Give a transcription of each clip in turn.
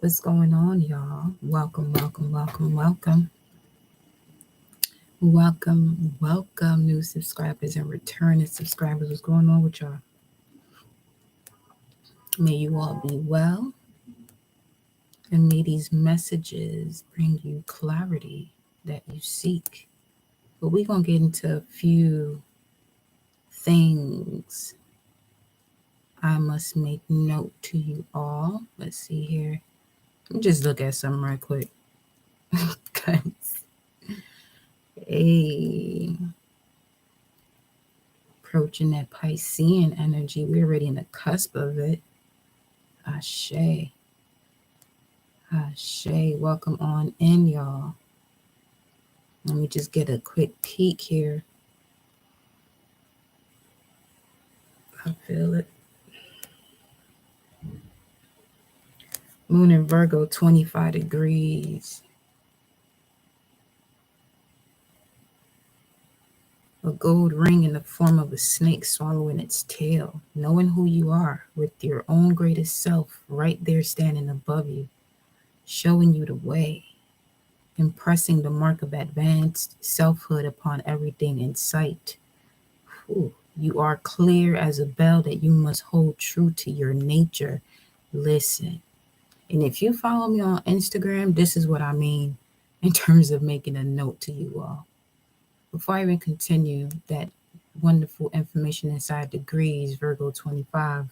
What's going on, y'all? Welcome, welcome, welcome, welcome. Welcome, welcome, new subscribers and returning subscribers. What's going on with y'all? May you all be well, and may these messages bring you clarity that you seek. But we're going to get into a few things I must make note to you all. Let's see here. Let me just look at something right quick. Guys, hey. Approaching that Piscean energy. We're already in the cusp of it. Ashe. Ashe. Welcome on in, y'all. Let me just get a quick peek here. I feel it. Moon in Virgo, 25 degrees. A gold ring in the form of a snake swallowing its tail. Knowing who you are with your own greatest self right there standing above you. Showing you the way. Impressing the mark of advanced selfhood upon everything in sight. Ooh, you are clear as a bell that you must hold true to your nature. Listen. And if you follow me on Instagram, this is what I mean in terms of making a note to you all. Before I even continue that wonderful information inside degrees, Virgo 25,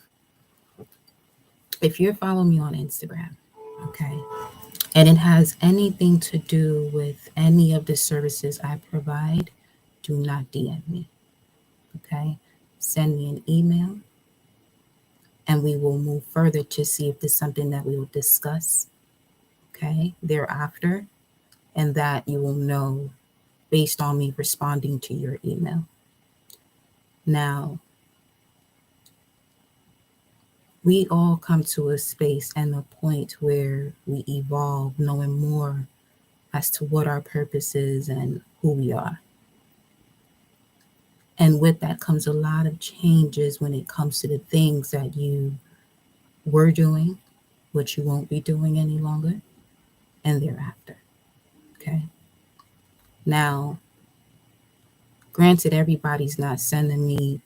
if you're following me on Instagram, okay, and it has anything to do with any of the services I provide, do not DM me, okay? Send me an email and we will move further to see if there's something that we will discuss, okay, thereafter, and that you will know based on me responding to your email. Now, we all come to a space and a point where we evolve knowing more as to what our purpose is and who we are. And with that comes a lot of changes when it comes to the things that you were doing, what you won't be doing any longer, and thereafter. Okay. Now, granted, everybody's not sending me,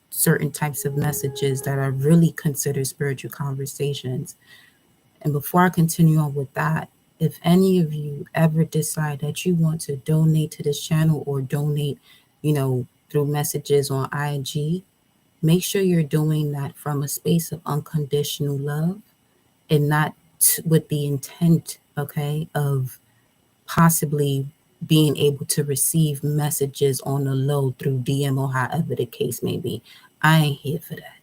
certain types of messages that are really considered spiritual conversations. And before I continue on with that, if any of you ever decide that you want to donate to this channel or donate, through messages on IG, make sure you're doing that from a space of unconditional love and not with the intent, okay, of possibly being able to receive messages on the low through DM or however the case may be. I ain't here for that.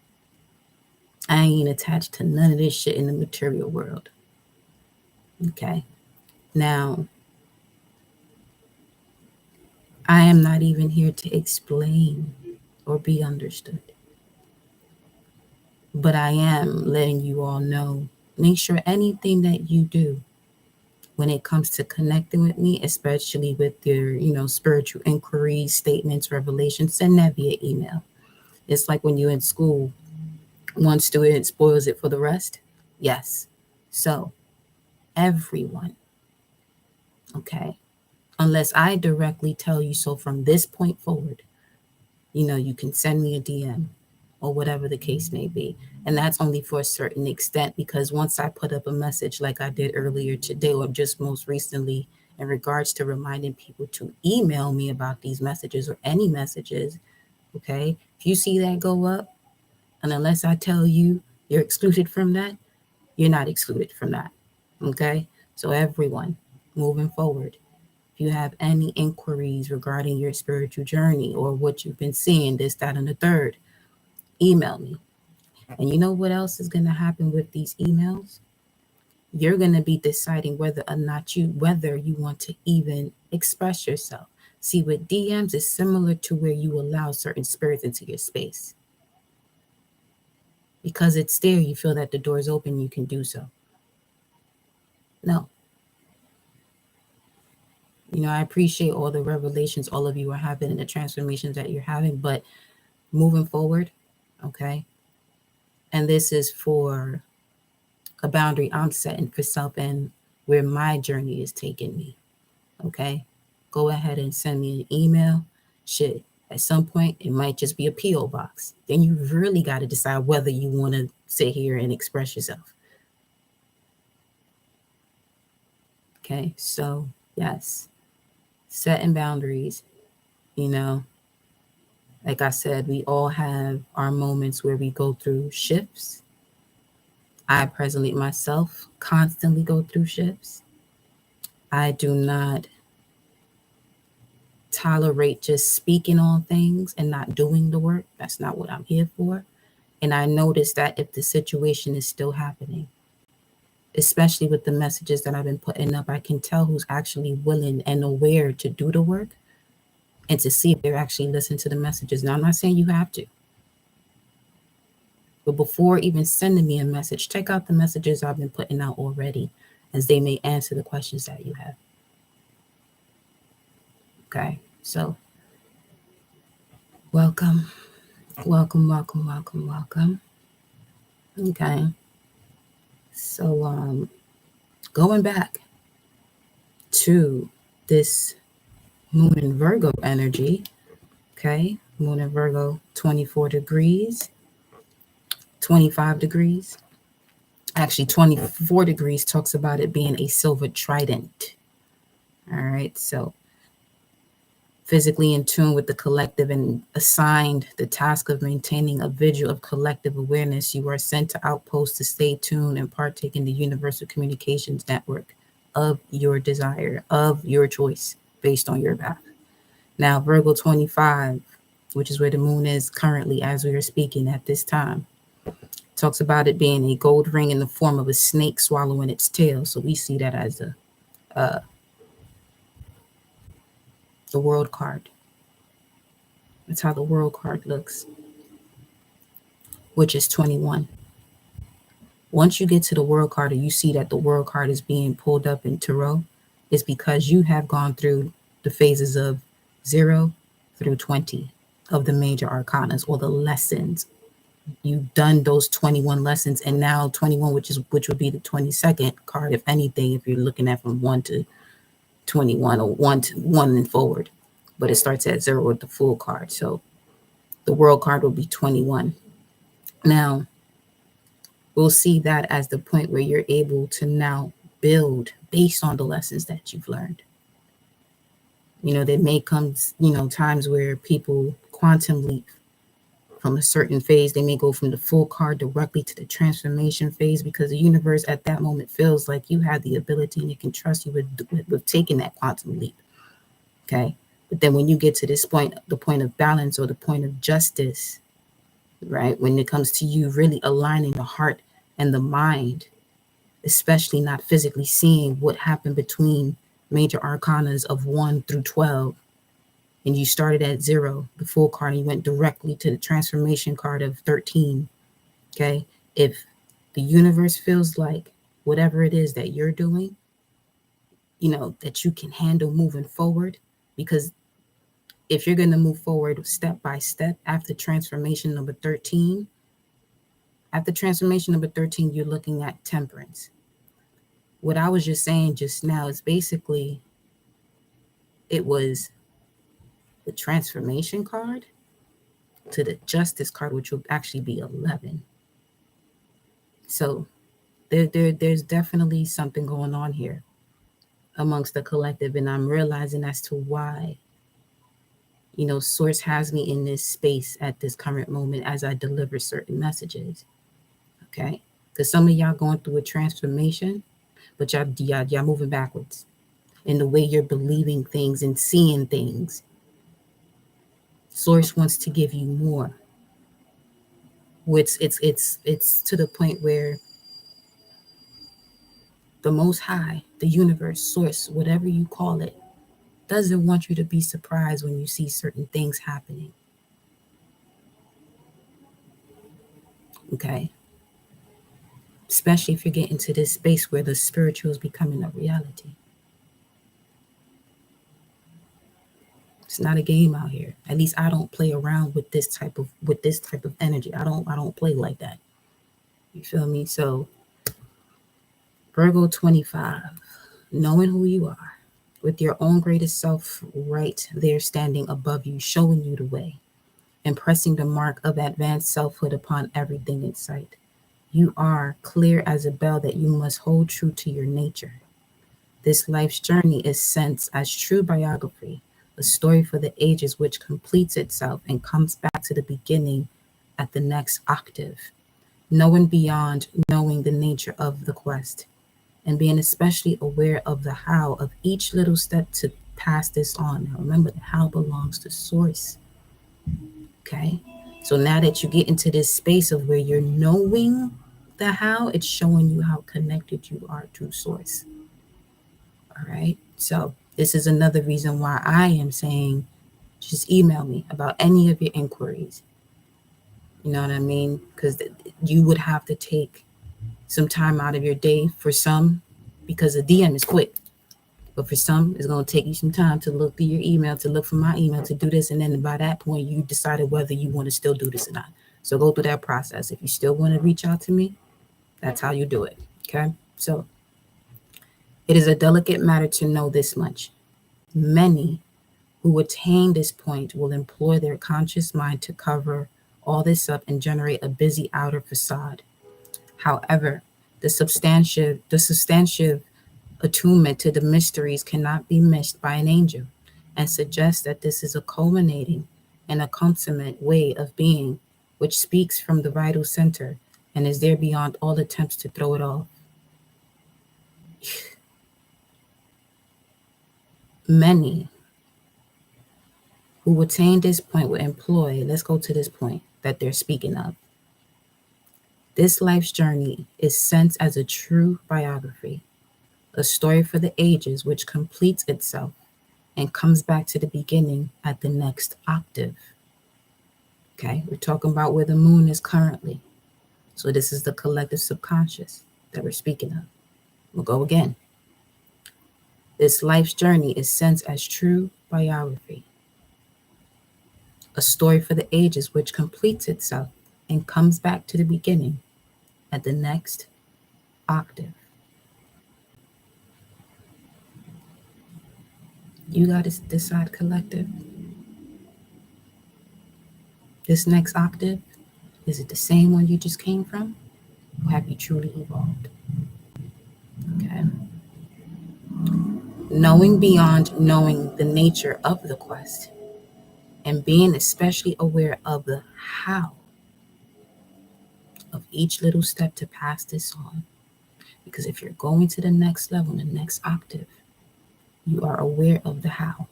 I ain't attached to none of this shit in the material world. Okay. Now, I am not even here to explain or be understood. But I am letting you all know, make sure anything that you do when it comes to connecting with me, especially with your, spiritual inquiries, statements, revelations, send that via email. It's like when you're in school, one student spoils it for the rest. Yes. So, everyone, okay, unless I directly tell you so from this point forward, you can send me a DM or whatever the case may be. And that's only for a certain extent, because once I put up a message like I did earlier today, or just most recently, in regards to reminding people to email me about these messages or any messages, okay, if you see that go up, and unless I tell you you're excluded from that, you're not excluded from that, okay? So everyone, moving forward, if you have any inquiries regarding your spiritual journey or what you've been seeing, this, that, and the third, email me. And you know what else is going to happen with these emails? You're going to be deciding whether you want to even express yourself. See, with DMs, it's similar to where you allow certain spirits into your space. Because it's there, you feel that the door is open, you can do so. No. I appreciate all the revelations all of you are having and the transformations that you're having, but moving forward, okay? And this is for a boundary I'm setting for self and where my journey is taking me. Okay? Go ahead and send me an email. Shit. At some point, it might just be a P.O. box. Then you really got to decide whether you want to sit here and express yourself. Okay? So, yes, setting boundaries, you know, like I said, we all have our moments where we go through shifts. I presently myself constantly go through shifts. I do not tolerate just speaking on things and not doing the work. That's not what I'm here for. And I notice that if the situation is still happening, especially with the messages that I've been putting up, I can tell who's actually willing and aware to do the work and to see if they're actually listening to the messages. Now, I'm not saying you have to, but before even sending me a message, check out the messages I've been putting out already, as they may answer the questions that you have. Okay, so welcome, welcome, welcome, welcome, welcome. Okay, so going back to this Moon in Virgo energy, okay, Moon in Virgo, 24 degrees, 25 degrees. Actually, 24 degrees talks about it being a silver trident. All right, so physically in tune with the collective and assigned the task of maintaining a vigil of collective awareness, you are sent to outposts to stay tuned and partake in the universal communications network of your desire, of your choice, based on your path. Now, Virgo 25, which is where the moon is currently as we are speaking at this time, talks about it being a gold ring in the form of a snake swallowing its tail. So we see that as the world card. That's how the world card looks, which is 21. Once you get to the world card or you see that the world card is being pulled up in tarot, it's because you have gone through the phases of 0 through 20 of the major arcanas, or the lessons. You've done those 21 lessons, and now 21, which would be the 22nd card, if anything, if you're looking at from 1 to 21 or 1 to 1 and forward. But it starts at 0 with the full card. So the world card will be 21. Now, we'll see that as the point where you're able to now build based on the lessons that you've learned. You know, there may come, times where people quantum leap from a certain phase. They may go from the full card directly to the transformation phase, because the universe at that moment feels like you have the ability and it can trust you with taking that quantum leap. Okay. But then when you get to this point, the point of balance or the point of justice, right? When it comes to you really aligning the heart and the mind, especially not physically seeing what happened between major arcanas of 1 through 12, and you started at 0, the full card, and you went directly to the transformation card of 13. Okay. If the universe feels like whatever it is that you're doing, that you can handle moving forward, because if you're going to move forward step by step after transformation number 13, you're looking at temperance. What I was just saying just now is basically it was the transformation card to the justice card, which will actually be 11. So there's definitely something going on here amongst the collective, and I'm realizing as to why source has me in this space at this current moment as I deliver certain messages. Okay, because some of y'all going through a transformation, but y'all moving backwards in the way you're believing things and seeing things. Source wants to give you more. It's to the point where the Most High, the universe, source, whatever you call it, doesn't want you to be surprised when you see certain things happening. Okay, especially if you're getting to this space where the spiritual is becoming a reality. It's not a game out here. At least I don't play around with this type of energy. I don't play like that. You feel me? So Virgo 25, knowing who you are, with your own greatest self right there standing above you, showing you the way, impressing the mark of advanced selfhood upon everything in sight. You are clear as a bell that you must hold true to your nature. This life's journey is sensed as true biography, a story for the ages which completes itself and comes back to the beginning at the next octave, knowing beyond knowing the nature of the quest, and being especially aware of the how of each little step to pass this on. Now remember, the how belongs to source. Okay? So now that you get into this space of where you're knowing the how, it's showing you how connected you are to source. All right. So this is another reason why I am saying just email me about any of your inquiries. You know what I mean? Because you would have to take some time out of your day for some, because the DM is quick. But for some, it's going to take you some time to look through your email, to look for my email, to do this. And then by that point, you decided whether you want to still do this or not. So go through that process. If you still want to reach out to me, that's how you do it. Okay. So it is a delicate matter to know this much. Many who attain this point will employ their conscious mind to cover all this up and generate a busy outer facade. However, the substantive attunement to the mysteries cannot be missed by an angel, and suggests that this is a culminating and a consummate way of being which speaks from the vital center and is there beyond all attempts to throw it off. Many who attain this point will employ, let's go to this point that they're speaking of. This life's journey is sensed as a true biography, a story for the ages which completes itself and comes back to the beginning at the next octave. Okay, we're talking about where the moon is currently. So this is the collective subconscious that we're speaking of. We'll go again. This life's journey is sensed as true biography, a story for the ages which completes itself and comes back to the beginning at the next octave. You got to decide, collective. This next octave, is it the same one you just came from? Or have you truly evolved? Okay. Knowing beyond knowing the nature of the quest, and being especially aware of the how of each little step to pass this on. Because if you're going to the next level, the next octave, you are aware of the how.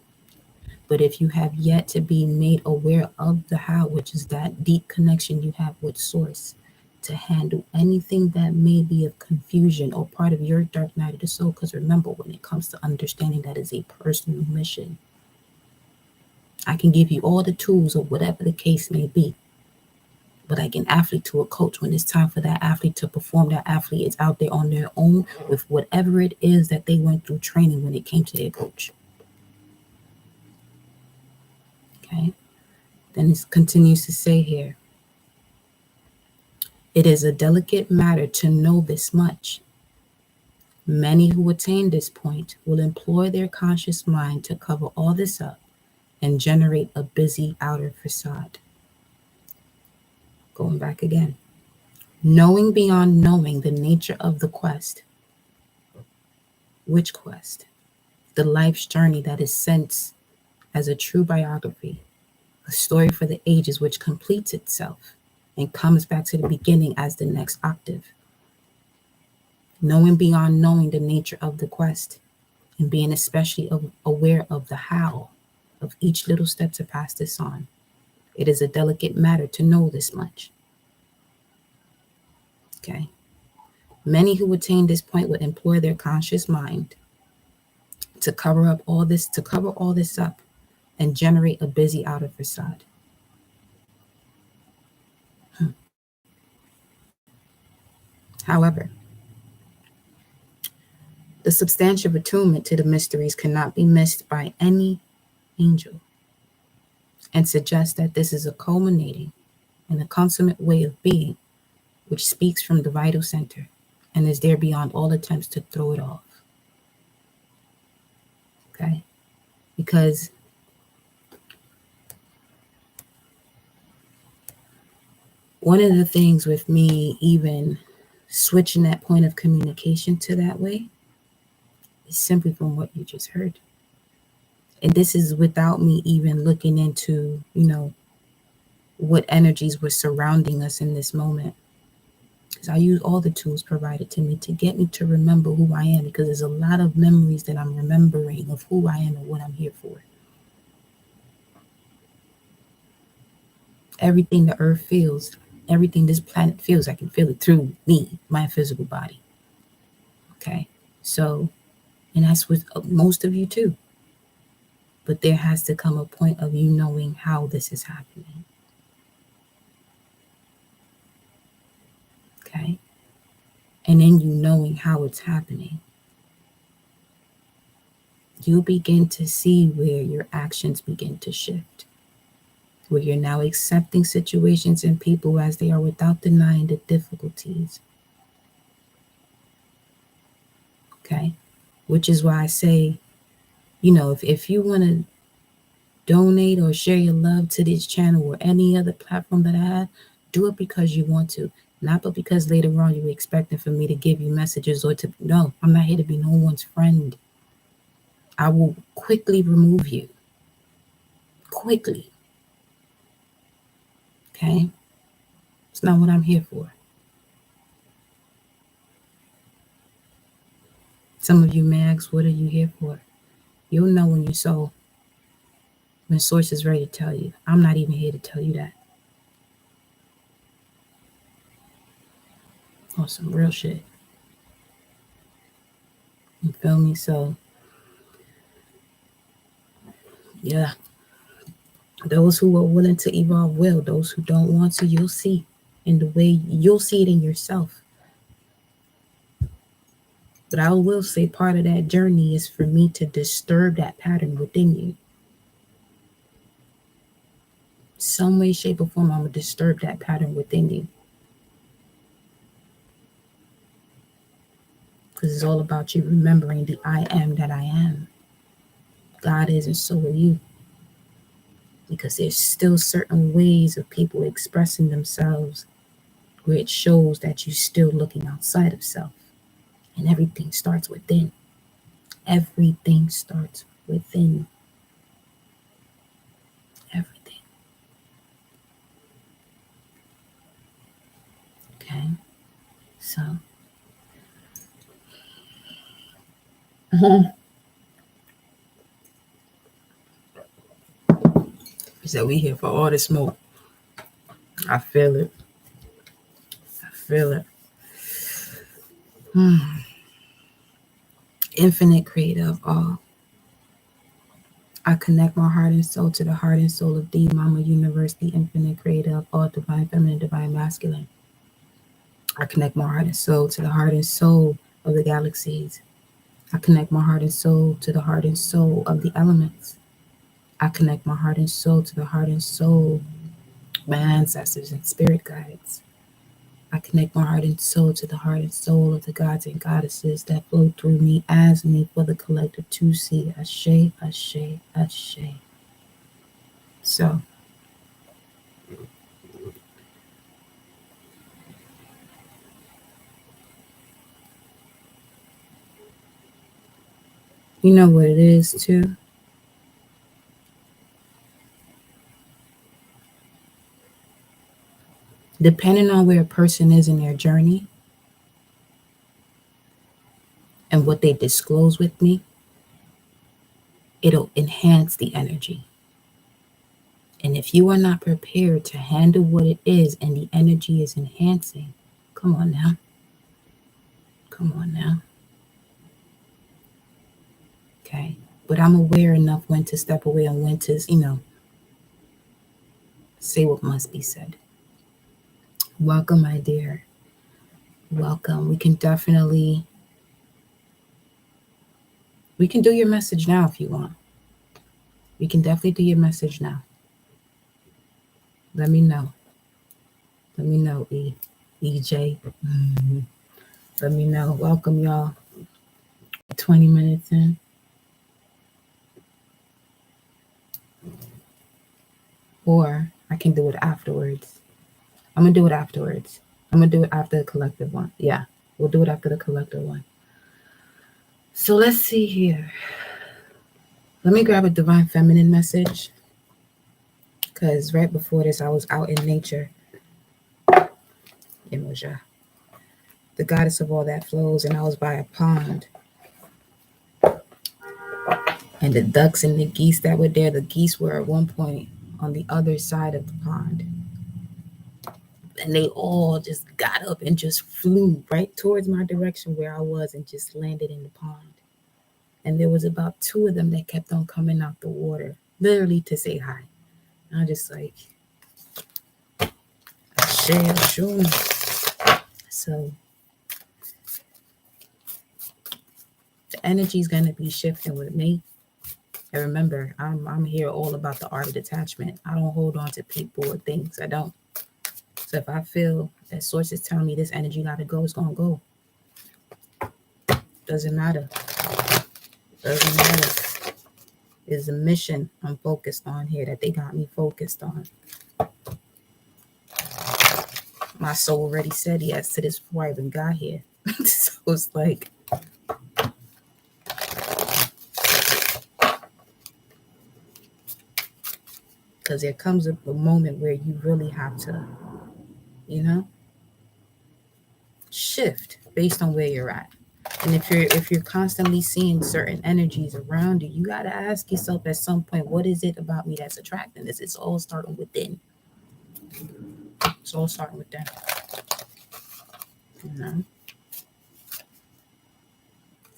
But if you have yet to be made aware of the how, which is that deep connection you have with source, to handle anything that may be of confusion or part of your dark night of the soul, because remember, when it comes to understanding, that is a personal mission. I can give you all the tools or whatever the case may be, but like an athlete to a coach, when it's time for that athlete to perform, that athlete is out there on their own with whatever it is that they went through training when it came to their coach. Okay. Then it continues to say here, it is a delicate matter to know this much. Many who attain this point will employ their conscious mind to cover all this up and generate a busy outer facade. Going back again. Knowing beyond knowing the nature of the quest. Which quest? The life's journey that is sensed as a true biography, a story for the ages which completes itself and comes back to the beginning as the next octave. Knowing beyond knowing the nature of the quest, and being especially aware of the how of each little step to pass this on. It is a delicate matter to know this much. Okay. Many who attain this point would employ their conscious mind to cover all this up and generate a busy outer facade. However, the substantial attunement to the mysteries cannot be missed by any angel, and suggests that this is a culminating and a consummate way of being which speaks from the vital center and is there beyond all attempts to throw it off. Okay? Because one of the things with me even switching that point of communication to that way is simply from what you just heard. And this is without me even looking into, what energies were surrounding us in this moment. Because I use all the tools provided to me to get me to remember who I am, because there's a lot of memories that I'm remembering of who I am and what I'm here for. Everything the earth feels, everything this planet feels, I can feel it through me, my physical body. Okay? So, and that's with most of you too. But there has to come a point of you knowing how this is happening. Okay? And then you knowing how it's happening, you begin to see where your actions begin to shift, where you're now accepting situations and people as they are without denying the difficulties. Okay? Which is why I say, if you want to donate or share your love to this channel or any other platform that I have, do it because you want to, not but because later on you're expecting for me to give you messages or to, no, I'm not here to be no one's friend. I will quickly remove you. Quickly. Okay? It's not what I'm here for. Some of you may ask, what are you here for? You'll know when you soul. When source is ready to tell you. I'm not even here to tell you that. On some real shit. You feel me? So, yeah. Those who are willing to evolve will. Those who don't want to, you'll see. In the way you'll see it in yourself. But I will say part of that journey is for me to disturb that pattern within you. Some way, shape, or form, I'm going to disturb that pattern within you. Because it's all about you remembering the I am that I am. God is, and so are you. Because there's still certain ways of people expressing themselves where it shows that you're still looking outside of self. And everything starts within. Everything starts within. Everything. Okay? So. So we here for all the smoke. I feel it. I feel it. Infinite creator of all. I connect my heart and soul to the heart and soul of the Mama Universe, the infinite creator of all divine feminine, divine masculine. I connect my heart and soul to the heart and soul of the galaxies. I connect my heart and soul to the heart and soul of the elements. I connect my heart and soul to the heart and soul of my ancestors and spirit guides. I connect my heart and soul to the heart and soul of the gods and goddesses that flow through me as me for the collective to see. Ashe, ashe, ashe. So, you know what it is too? Depending on where a person is in their journey and what they disclose with me, it'll enhance the energy. And if you are not prepared to handle what it is and the energy is enhancing, come on now. Come on now. Okay. But I'm aware enough when to step away and when to, say what must be said. Welcome, my dear. Welcome. We can do your message now if you want. We can definitely do your message now. Let me know. Let me know, EJ. Let me know. Welcome, y'all. 20 minutes in. Or I can do it afterwards. I'm going to do it afterwards. I'm going to do it after the collective one. Yeah, we'll do it after the collective one. So let's see here. Let me grab a divine feminine message. Because right before this, I was out in nature. Emoja, the goddess of all that flows, and I was by a pond. And the ducks and the geese that were there, the geese were at one point on the other side of the pond. And they all just got up and just flew right towards my direction where I was and just landed in the pond. And there was about two of them that kept on coming out the water, literally to say hi. And I just like, sure. So the energy's gonna be shifting with me. And remember, I'm here all about the art of detachment. I don't hold on to people or things. I don't. So if I feel that source is telling me this energy gotta go, it's gonna go. Doesn't matter. Doesn't matter. There's a mission I'm focused on here that they got me focused on. My soul already said yes to this before I even got here. So it's like, because there comes a moment where you really have to, shift based on where you're at. And if you're constantly seeing certain energies around you, you got to ask yourself at some point, what is it about me that's attracting this? It's all starting within. It's all starting within. You know?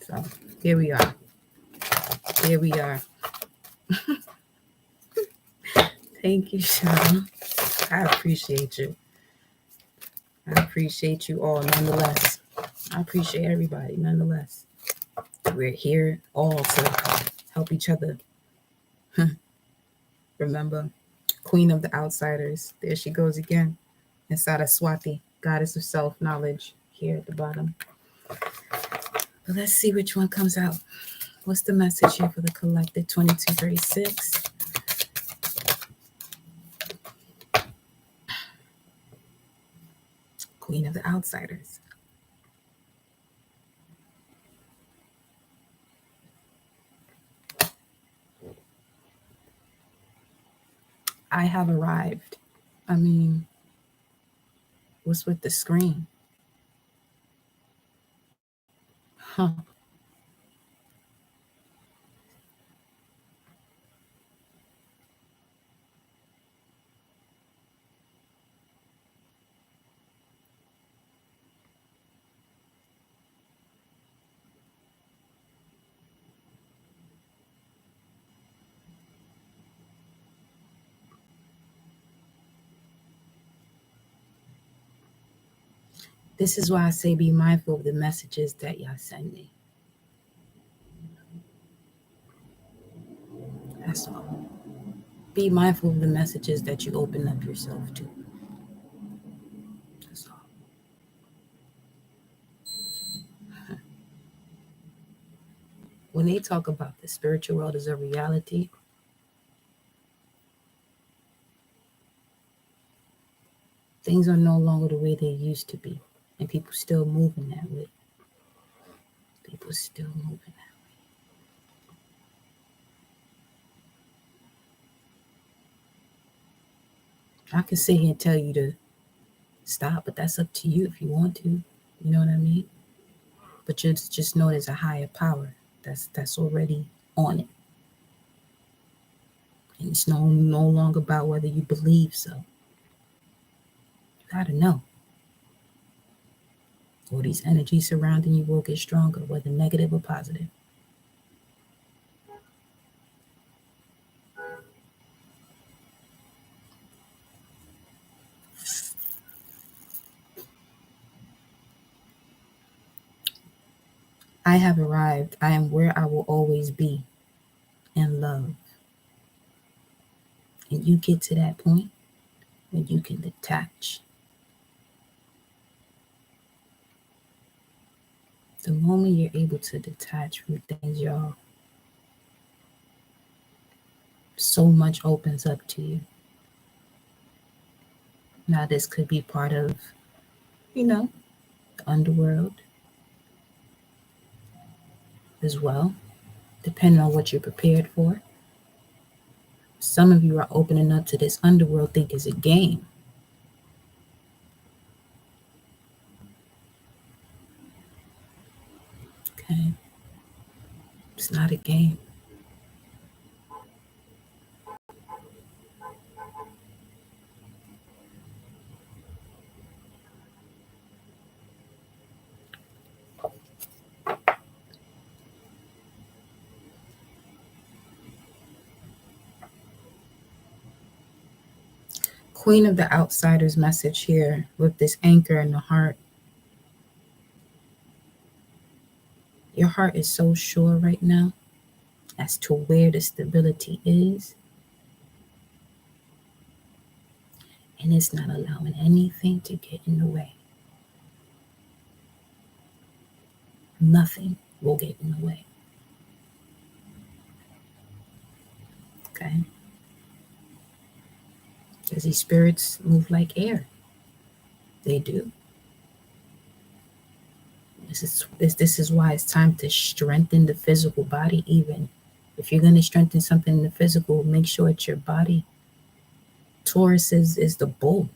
So here we are. Here we are. Thank you, Sean. I appreciate you. I appreciate you all nonetheless. I appreciate everybody nonetheless. We're here all to help each other. Remember, Queen of the Outsiders. There she goes again. Inside of Swati, Goddess of Self-Knowledge, here at the bottom. But let's see which one comes out. What's the message here for the collective 2236? Queen of the Outsiders. I have arrived. I mean, what's with the screen? Huh. This is why I say be mindful of the messages that y'all send me. That's all. Be mindful of the messages that you open up yourself to. That's all. When they talk about the spiritual world as a reality, things are no longer the way they used to be. And people still moving that way. People still moving that way. I can sit here and tell you to stop, but that's up to you if you want to. You know what I mean? But just know there's a higher power that's already on it. And it's no longer about whether you believe so. You gotta know. All these energies surrounding you will get stronger, whether negative or positive. I have arrived. I am where I will always be in love. And you get to that point when you can detach. The moment you're able to detach from things, y'all, so much opens up to you. Now, this could be part of, the underworld as well, depending on what you're prepared for. Some of you are opening up to this underworld, think it's a game. Okay? It's not a game. Queen of the Outsiders message here with this anchor in the heart. Your heart is so sure right now as to where the stability is, and it's not allowing anything to get in the way. Nothing will get in the way. Okay? Because these spirits move like air. They do. This is why it's time to strengthen the physical body. Even if you're going to strengthen something in the physical, make sure it's your body. Taurus is the bull.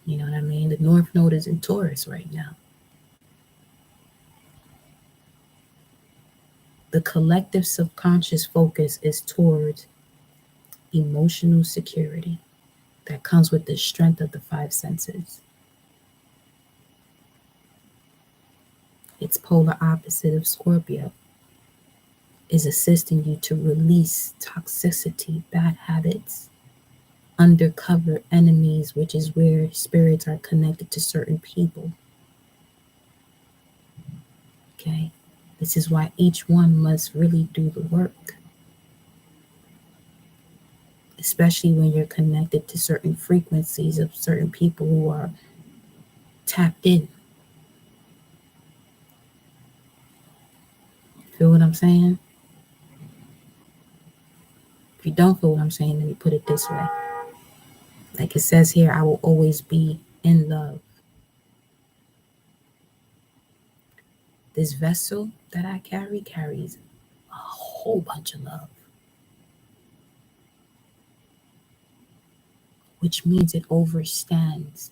You know what I mean? The North Node is in Taurus right now. The collective subconscious focus is towards emotional security that comes with the strength of the five senses. Its polar opposite of Scorpio is assisting you to release toxicity, bad habits, undercover enemies, which is where spirits are connected to certain people. Okay? This is why each one must really do the work, especially when you're connected to certain frequencies of certain people who are tapped in. Feel what I'm saying? If you don't feel what I'm saying, let me put it this way. Like it says here, I will always be in love. This vessel that I carries a whole bunch of love, which means it overstands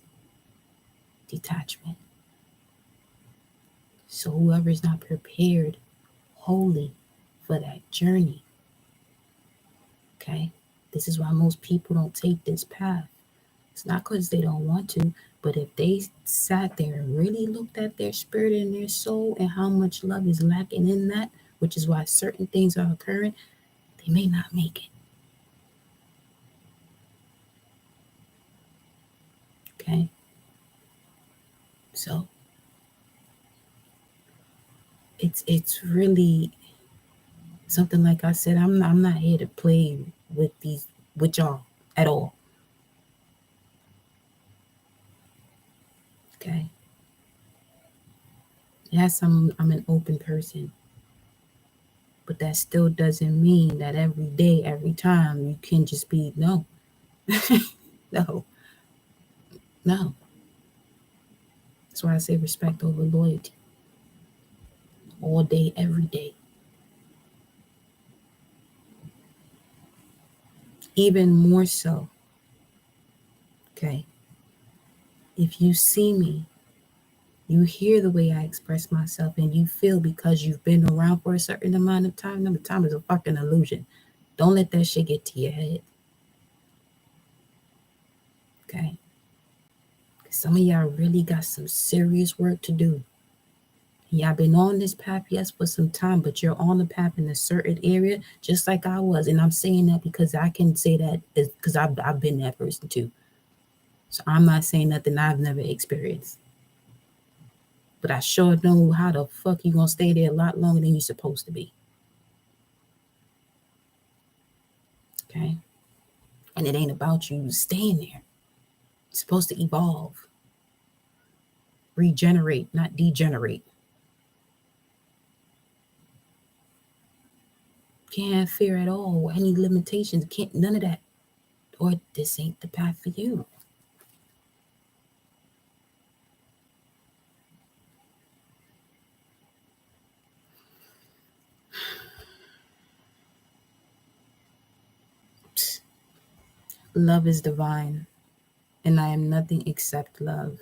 detachment. So whoever is not prepared wholly for that journey, okay, this is why most people don't take this path. It's not because they don't want to, but if they sat there and really looked at their spirit and their soul and how much love is lacking in that, which is why certain things are occurring, they may not make it. Okay? So it's really something. Like I said, I'm not here to play with y'all at all. Okay? Yes, I'm an open person. But that still doesn't mean that every day, every time you can just be no. No. No. That's why I say respect over loyalty. All day, every day. Even more so. Okay. If you see me, you hear the way I express myself, and you feel because you've been around for a certain amount of time. Number time is a fucking illusion. Don't let that shit get to your head. Okay. Some of y'all really got some serious work to do. Y'all been on this path, yes, for some time, but you're on the path in a certain area, just like I was. And I'm saying that because I can say that because I've been that person too. So I'm not saying nothing I've never experienced. But I sure know how the fuck you gonna stay there a lot longer than you're supposed to be. Okay? And it ain't about you staying there. You're supposed to evolve. regenerate, not degenerate. Can't have fear at all, or any limitations. Can't, none of that. Or this ain't the path for you. Love is divine, and I am nothing except love.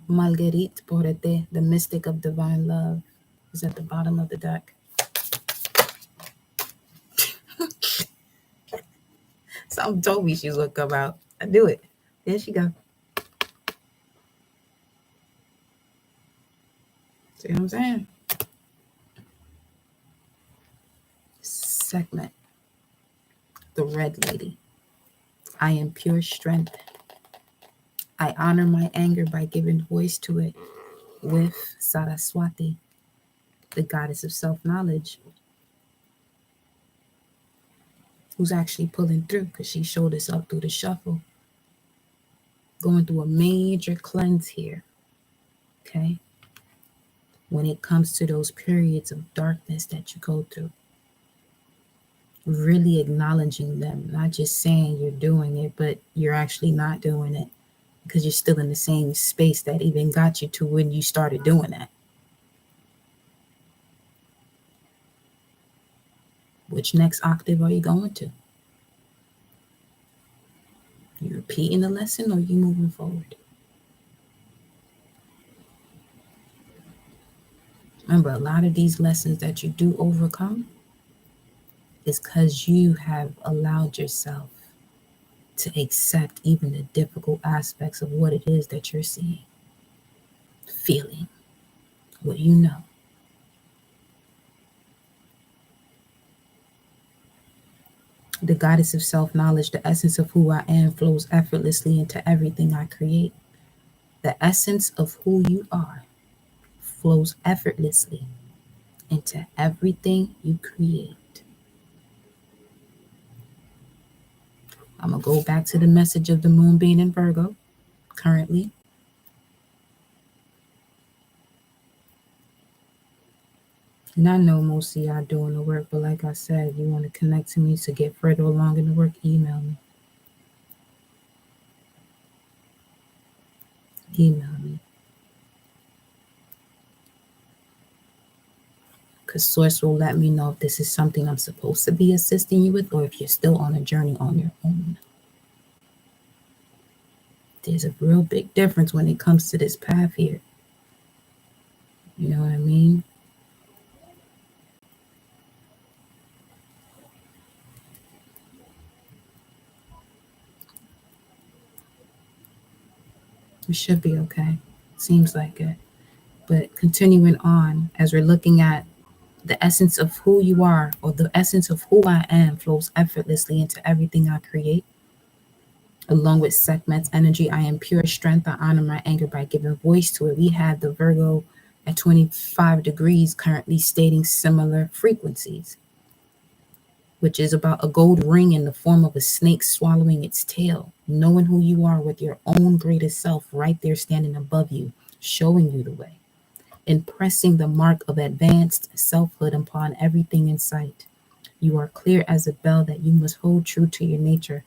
Marguerite Porete, the mystic of divine love, is at the bottom of the deck. Something told me she was gonna come out. I knew it. There she go. See what I'm saying? Segment. The Red Lady. I am pure strength. I honor my anger by giving voice to it with Saraswati, the goddess of self-knowledge, who's actually pulling through because she showed us up through the shuffle. Going through a major cleanse here, okay? When it comes to those periods of darkness that you go through, really acknowledging them, not just saying you're doing it, but you're actually not doing it because you're still in the same space that even got you to when you started doing that. Which next octave are you going to? You repeating the lesson or you moving forward? Remember, a lot of these lessons that you do overcome is because you have allowed yourself to accept even the difficult aspects of what it is that you're seeing, feeling, what you know. The goddess of self-knowledge, the essence of who I am, flows effortlessly into everything I create. The essence of who you are flows effortlessly into everything you create. I'm going to go back to the message of the moon being in Virgo currently. And I know most of y'all doing the work, but like I said, you want to connect to me to get further along in the work, email me. Email me. Because Source will let me know if this is something I'm supposed to be assisting you with or if you're still on a journey on your own. There's a real big difference when it comes to this path here. You know what I mean? We should be okay. Seems like it. But continuing on, as we're looking at the essence of who you are, or the essence of who I am, flows effortlessly into everything I create. Along with Sekhmet's energy, I am pure strength. I honor my anger by giving voice to it. We have the Virgo at 25 degrees currently stating similar frequencies, which is about a gold ring in the form of a snake swallowing its tail, knowing who you are with your own greatest self right there standing above you, showing you the way, impressing the mark of advanced selfhood upon everything in sight. You are clear as a bell that you must hold true to your nature.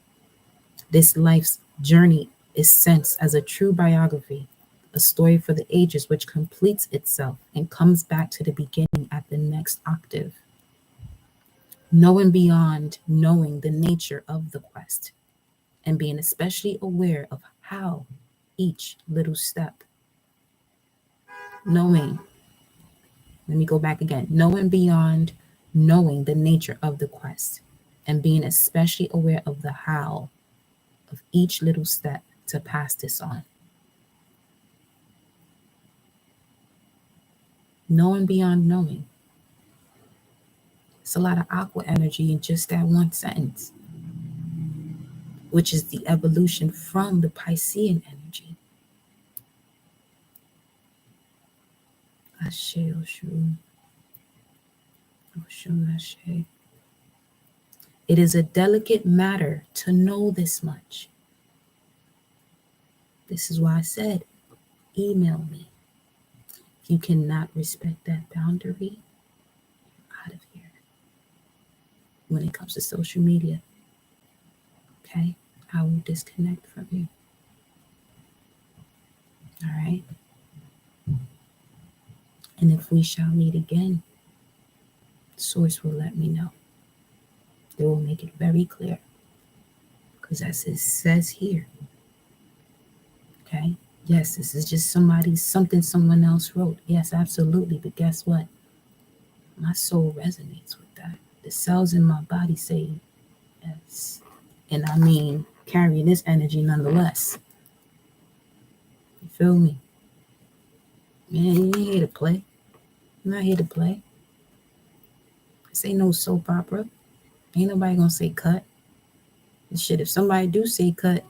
This life's journey is sensed as a true biography, a story for the ages which completes itself and comes back to the beginning at the next octave. Knowing beyond knowing the nature of the quest and being especially aware of how each little step, knowing, let me go back again, knowing beyond knowing the nature of the quest and being especially aware of the how of each little step to pass this on. Knowing beyond knowing. It's a lot of aqua energy in just that one sentence, which is the evolution from the Piscean energy. Ashe, Oshu. Oshu, Ashe. It is a delicate matter to know this much. This is why I said, email me. If you cannot respect that boundary, out of here. When it comes to social media, okay, I will disconnect from you. All right. And if we shall meet again, Source will let me know. They will make it very clear. Because as it says here, okay, yes, this is just something someone else wrote. Yes, absolutely. But guess what? My soul resonates with that. The cells in my body say yes. And I mean, carrying this energy nonetheless. You feel me? Man, you ain't here to play. I'm not here to play. This ain't no soap opera. Ain't nobody gonna say cut. And shit, if somebody do say cut,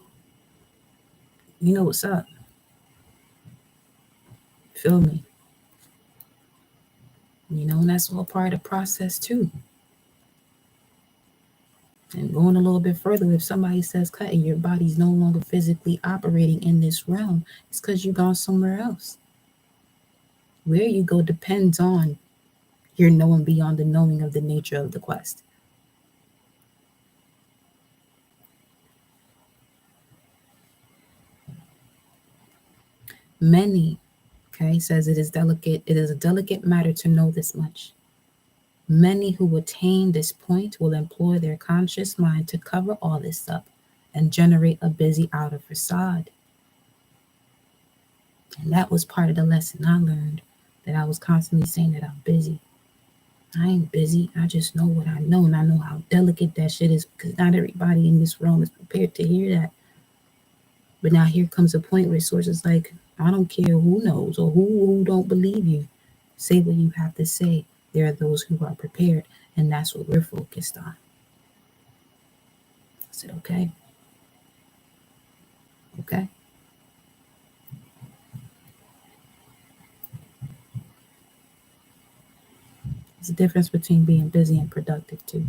you know what's up. Feel me? You know, and that's all part of the process too. And going a little bit further, if somebody says cut and your body's no longer physically operating in this realm, it's because you've gone somewhere else. Where you go depends on your knowing beyond the knowing of the nature of the quest. Many, okay, says it is a delicate matter to know this much. Many who attain this point will employ their conscious mind to cover all this up and generate a busy outer facade. And that was part of the lesson I learned, that I was constantly saying that I'm busy. I ain't busy. I just know what I know, and I know how delicate that shit is, because not everybody in this room is prepared to hear that. But now here comes a point where sources like, I don't care who knows or who don't believe you. Say what you have to say. There are those who are prepared, and that's what we're focused on. I said, okay. Okay. There's a difference between being busy and productive too.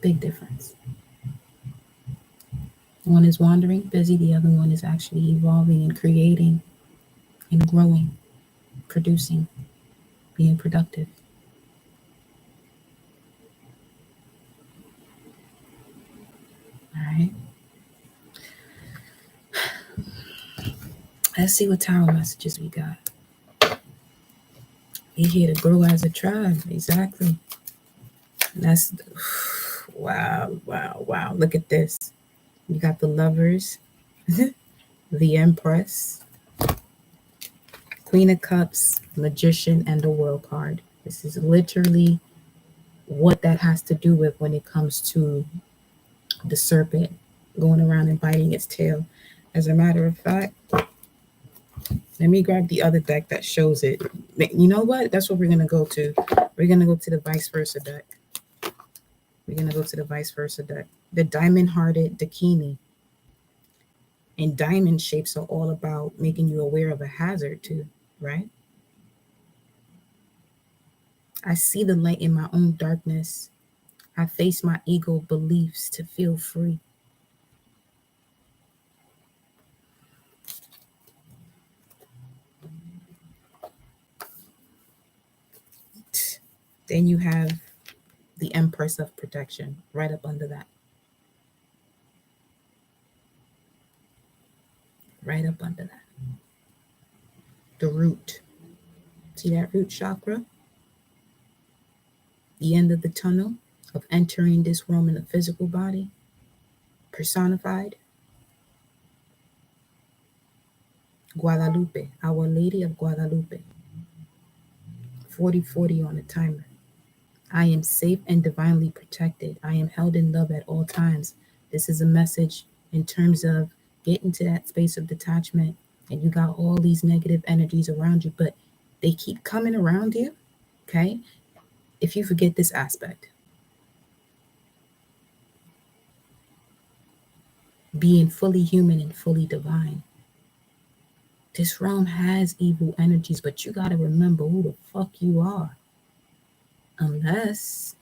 Big difference. One is wandering, busy. The other one is actually evolving and creating and growing, producing, being productive. All right. Let's see what tarot messages we got. We're here to grow as a tribe. Exactly. That's wow. Look at this. You got the Lovers, the Empress, Queen of Cups, Magician, and the World card. This is literally what that has to do with when it comes to the serpent going around and biting its tail. As a matter of fact, let me grab the other deck that shows it. You know what? That's what we're going to go to. We're going to go to the vice versa deck. We're going to go to the vice versa deck. The diamond-hearted Dakini. And diamond shapes are all about making you aware of a hazard too, right? I see the light in my own darkness. I face my ego beliefs to feel free. Then you have the Empress of Protection right up under that. Right up under that. The root. See that root chakra? The end of the tunnel of entering this realm in the physical body, personified. Guadalupe, Our Lady of Guadalupe. 40/40 on the timer. I am safe and divinely protected. I am held in love at all times. This is a message in terms of getting to that space of detachment, and you got all these negative energies around you, but they keep coming around you, okay? If you forget this aspect, being fully human and fully divine. This realm has evil energies, but you got to remember who the fuck you are. Unless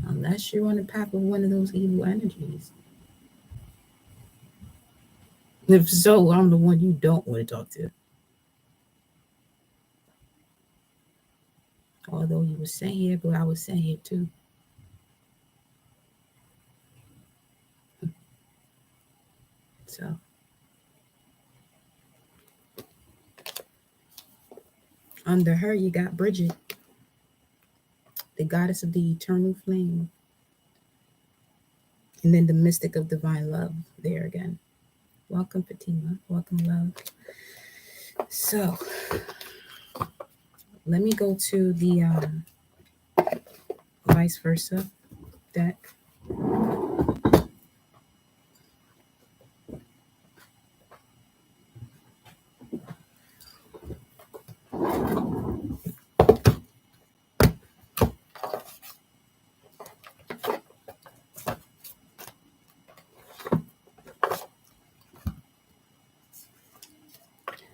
Unless you're on the path of one of those evil energies. If so, I'm the one you don't want to talk to. Although you were saying it, but I was saying it too. So under her, you got Bridget, the goddess of the eternal flame. And then the mystic of divine love there again. Welcome, Fatima. Welcome, love. So let me go to the vice versa deck.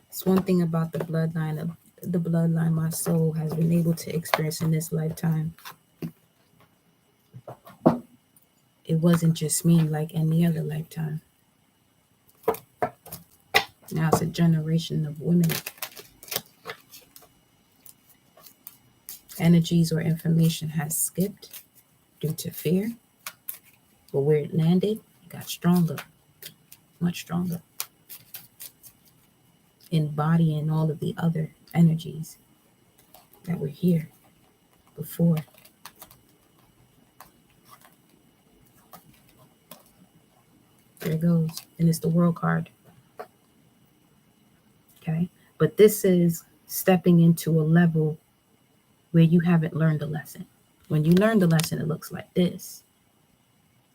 It's one thing about the bloodline my soul has been able to experience in this lifetime. It wasn't just me like any other lifetime. Now it's a generation of women. Energies or information has skipped due to fear, but where it landed, it got stronger, much stronger, embodying all of the other energies that were here before. There it goes. And it's the world card. Okay. But this is stepping into a level where you haven't learned the lesson. When you learn the lesson, it looks like this.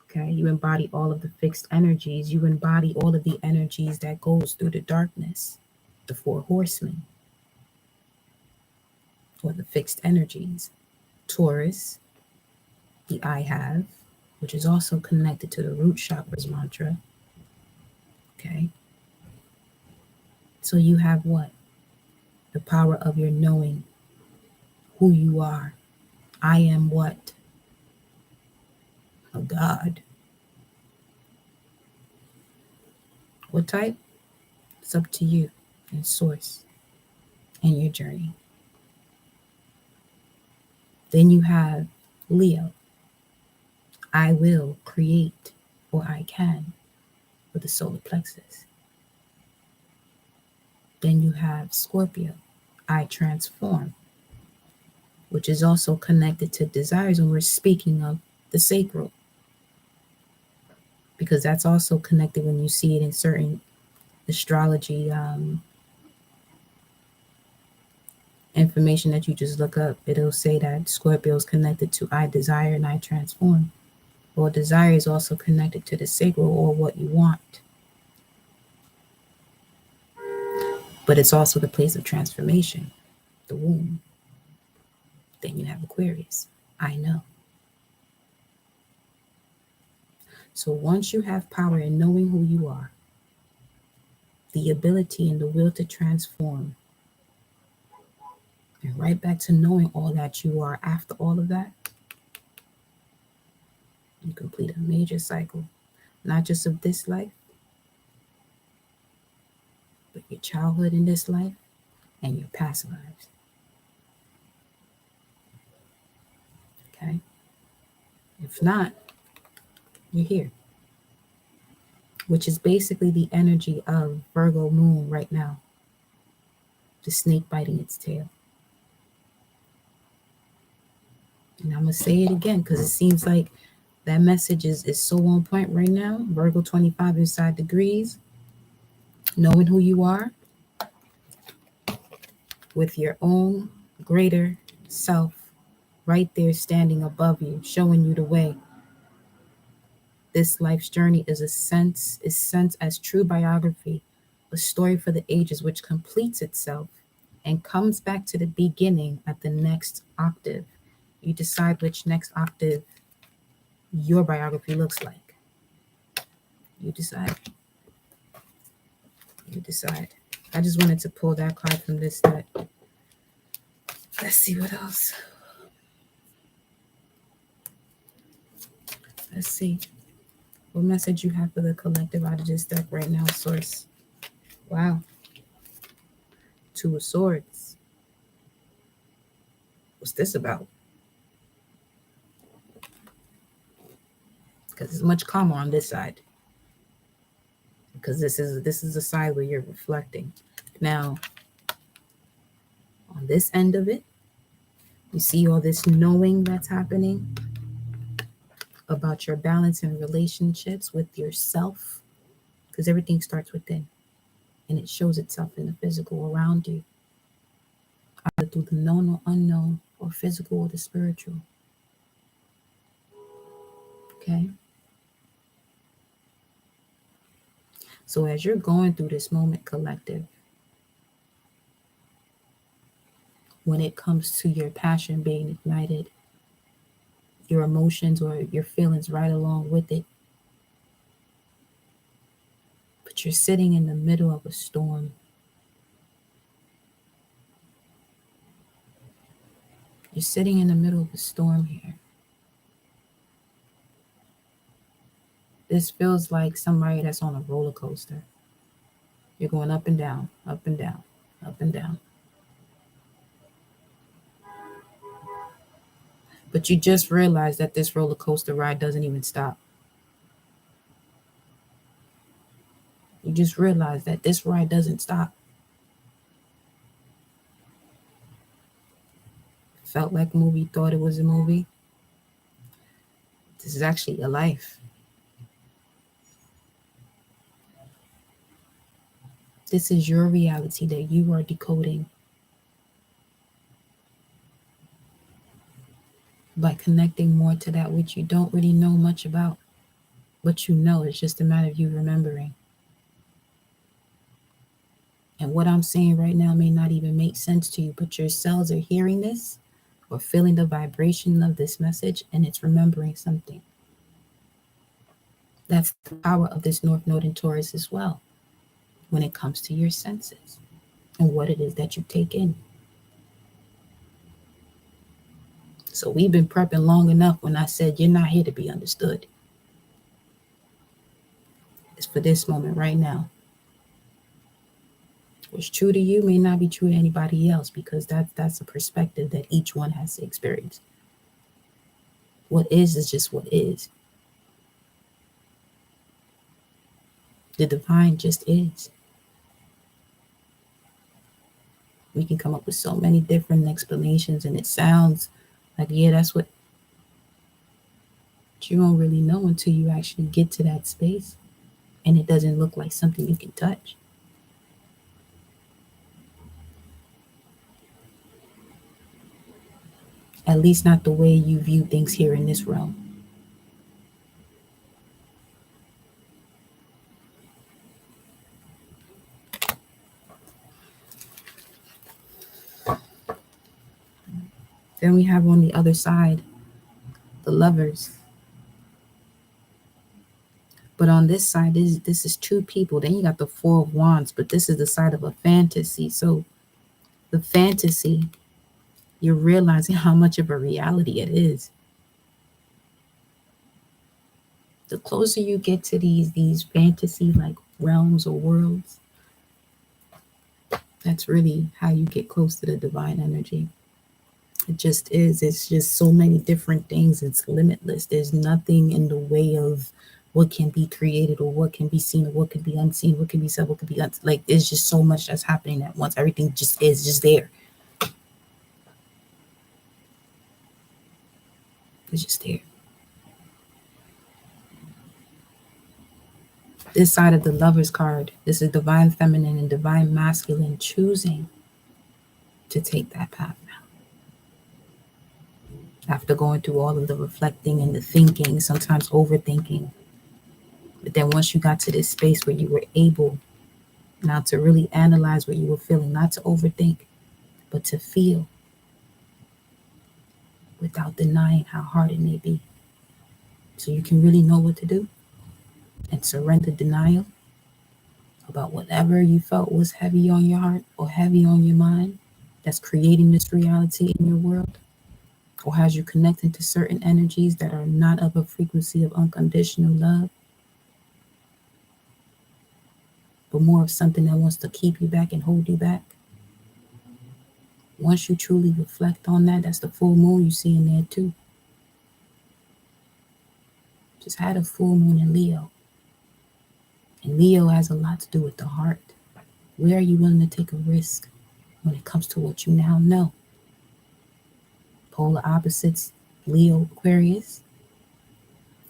Okay. You embody all of the fixed energies. You embody all of the energies that goes through the darkness. The 4 horsemen. Or the fixed energies. Taurus. The I have. Which is also connected to the root chakras mantra. Okay. So you have what? The power of your knowing who you are. I am what? A God. What type? It's up to you and source and your journey. Then you have Leo. I will create, or I can, with the solar plexus. Then you have Scorpio. I transform, which is also connected to desires when we're speaking of the sacral. Because that's also connected when you see it in certain astrology information that you just look up. It'll say that Scorpio is connected to I desire and I transform. Well, desire is also connected to the sacral or what you want. But it's also the place of transformation, the womb. Then you have Aquarius. I know. So once you have power in knowing who you are, the ability and the will to transform, and right back to knowing all that you are after all of that, you complete a major cycle, not just of this life, but your childhood in this life and your past lives. Okay? If not, you're here, which is basically the energy of Virgo moon right now, the snake biting its tail. And I'm going to say it again because it seems like that message is so on point right now. Virgo 25 inside degrees, knowing who you are with your own greater self right there standing above you, showing you the way. This life's journey is sense as true biography, a story for the ages which completes itself and comes back to the beginning at the next octave. You decide which next octave your biography looks like. You decide. You decide. I just wanted to pull that card from this deck. Let's see what else. Let's see what message you have for the collective out of this deck right now, Source. Wow. Two of Swords. What's this about? Because it's much calmer on this side. Because this is a side where you're reflecting. Now, on this end of it, you see all this knowing that's happening about your balance in relationships with yourself, because everything starts within and it shows itself in the physical around you, either through the known or unknown, or physical or the spiritual. Okay. So as you're going through this moment, collective, when it comes to your passion being ignited, your emotions or your feelings right along with it, but you're sitting in the middle of a storm. You're sitting in the middle of a storm here. This feels like somebody that's on a roller coaster. You're going up and down, up and down, up and down. But you just realized that this roller coaster ride doesn't even stop. You just realized that this ride doesn't stop. Felt like a movie, thought it was a movie. This is actually a life. This is your reality that you are decoding by connecting more to that which you don't really know much about. But you know, it's just a matter of you remembering. And what I'm saying right now may not even make sense to you, but your cells are hearing this or feeling the vibration of this message, and it's remembering something. That's the power of this North Node in Taurus as well, when it comes to your senses and what it is that you take in. So we've been prepping long enough when I said you're not here to be understood. It's for this moment right now. What's true to you may not be true to anybody else, because that's a perspective that each one has to experience. What is just what is. The divine just is. We can come up with so many different explanations, and it sounds like, yeah, that's what you don't really know until you actually get to that space and it doesn't look like something you can touch. At least not the way you view things here in this realm. Then we have on the other side, the Lovers. But on this side, this is two people. Then you got the Four of Wands, but this is the side of a fantasy. So the fantasy, you're realizing how much of a reality it is. The closer you get to these fantasy like realms or worlds, that's really how you get close to the divine energy. It just is. It's just so many different things. It's limitless. There's nothing in the way of what can be created or what can be seen or what can be unseen, what can be said, what can be like, there's just so much that's happening at once. Everything just is just there. It's just there. This side of the Lovers card, this is divine feminine and divine masculine choosing to take that path now. After going through all of the reflecting and the thinking, sometimes overthinking. But then once you got to this space where you were able now to really analyze what you were feeling, not to overthink, but to feel without denying how hard it may be. So you can really know what to do and surrender denial about whatever you felt was heavy on your heart or heavy on your mind that's creating this reality in your world. or has you connecting to certain energies that are not of a frequency of unconditional love, but more of something that wants to keep you back and hold you back. Once you truly reflect on that, that's the full moon you see in there too. Just had a full moon in Leo. And Leo has a lot to do with the heart. Where are you willing to take a risk when it comes to what you now know? Polar opposites, Leo, Aquarius.